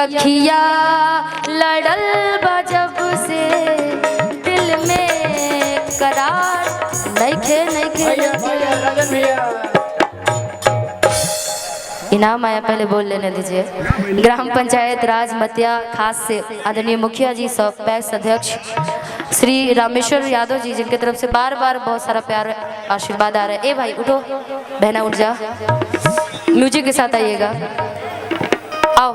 अखिया लड़ल बजब से दिल में करार नइखे इनाम आया, पहले बोल लेने दीजिए। ग्राम पंचायत राज मतिया खास से आदरणीय मुखिया जी, सब पैक्स अध्यक्ष श्री रामेश्वर यादव जी, जिनके तरफ से बार बार बहुत सारा प्यार आशीर्वाद आ रहा है। ए भाई उठो, बहना उठ जा, म्यूजिक के साथ आइएगा। आओ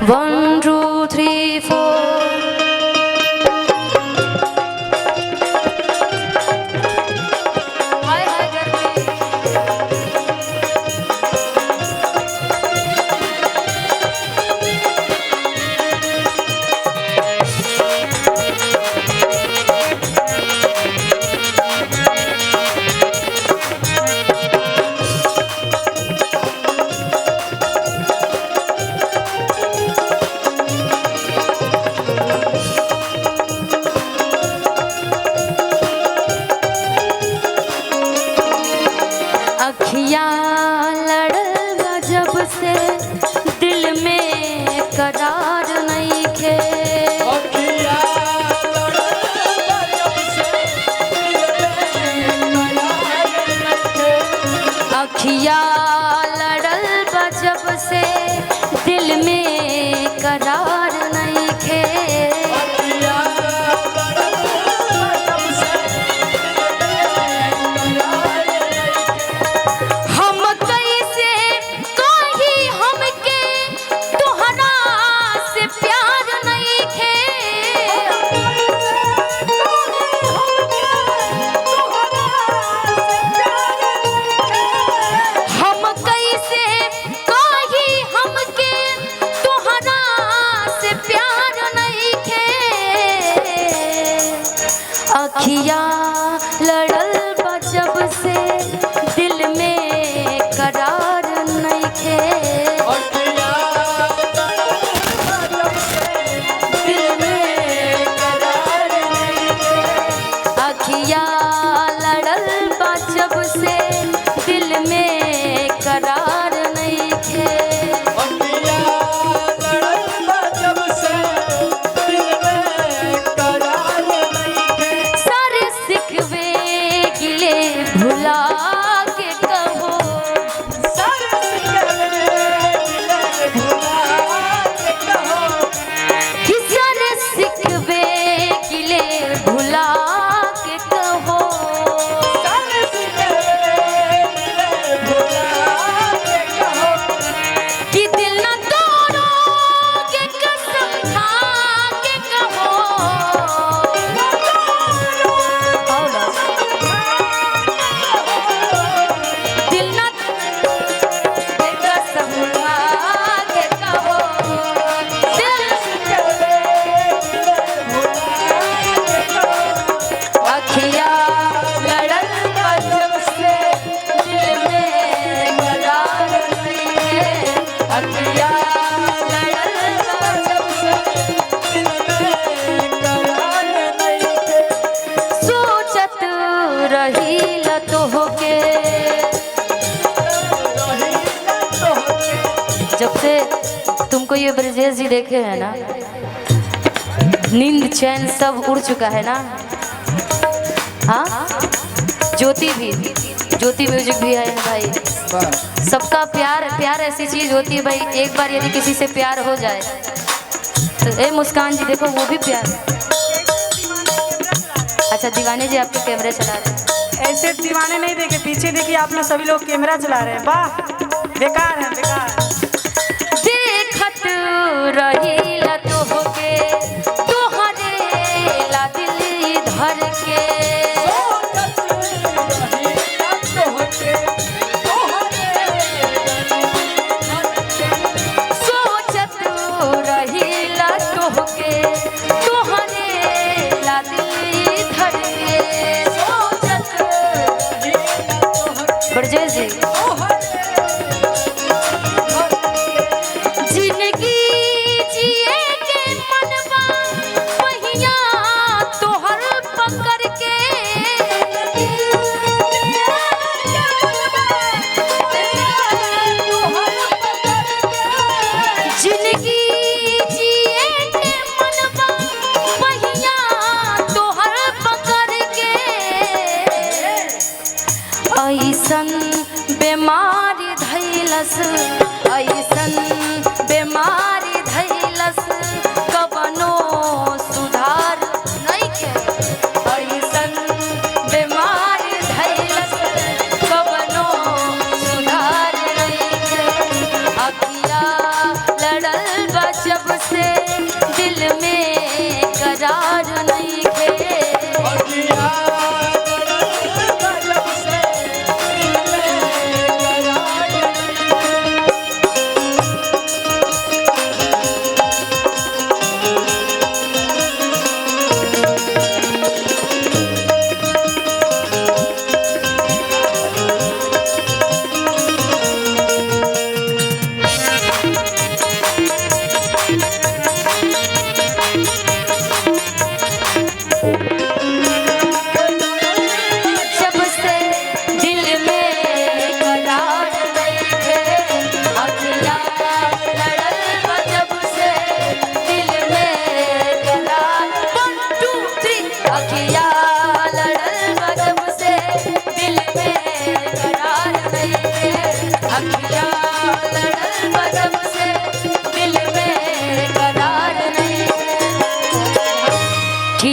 1 2 3 4 अखियाँ लड़ल जब से दिल में करार नहीं खे, अखियाँ लड़ल जब से दिल में करार नहीं खे, अखियाँ लड़ल जब से दिल में करार नहीं खे, अखियाँ लड़ल जब से दिल में करार नहीं खे, भुला के कहो, किसन सिखवे गिले भुला के कहो, कि दिल न तोड़ोगे कसम खा के कहो, सोचत रही तो होके, जब से तुमको ये ब्रजेश जी देखे हैं ना, नींद चैन सब उड़ चुका है ना। हाँ, ज्योति म्यूजिक भी है भाई। सबका प्यार ऐसी चीज होती है भाई, एक बार यदि किसी से प्यार हो जाए तो ए मुस्कान जी देखो, वो भी प्यार। अच्छा दीवाने जी आपके कैमरे चला रहे हैं। ऐसे दीवाने नहीं देखे, पीछे देखिए आप लोग सभी लोग कैमरा चला रहे हैं। वाह, बेकार है बेकार। देखत रही तो होके तुहरे ला दिल धर के, सोचत रही तो होके तुहरे ला दिल धर के, ब्रजेश जी जिंदगी जिए के मनवा पहिया तोहर पकड़ के, जिंदगी ऐसन बीमारी धैलस, ऐसन बीमारी धैलस, कबनो सुधार नइखे। ऐसन बीमारी धैलस, कबनो सुधार नइखे। अखिया लड़ल बा जब से दिल में करार नइखे।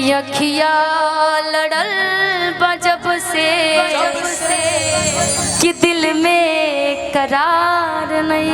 अखिया लड़ल बा जब से कि दिल में करार नहीं।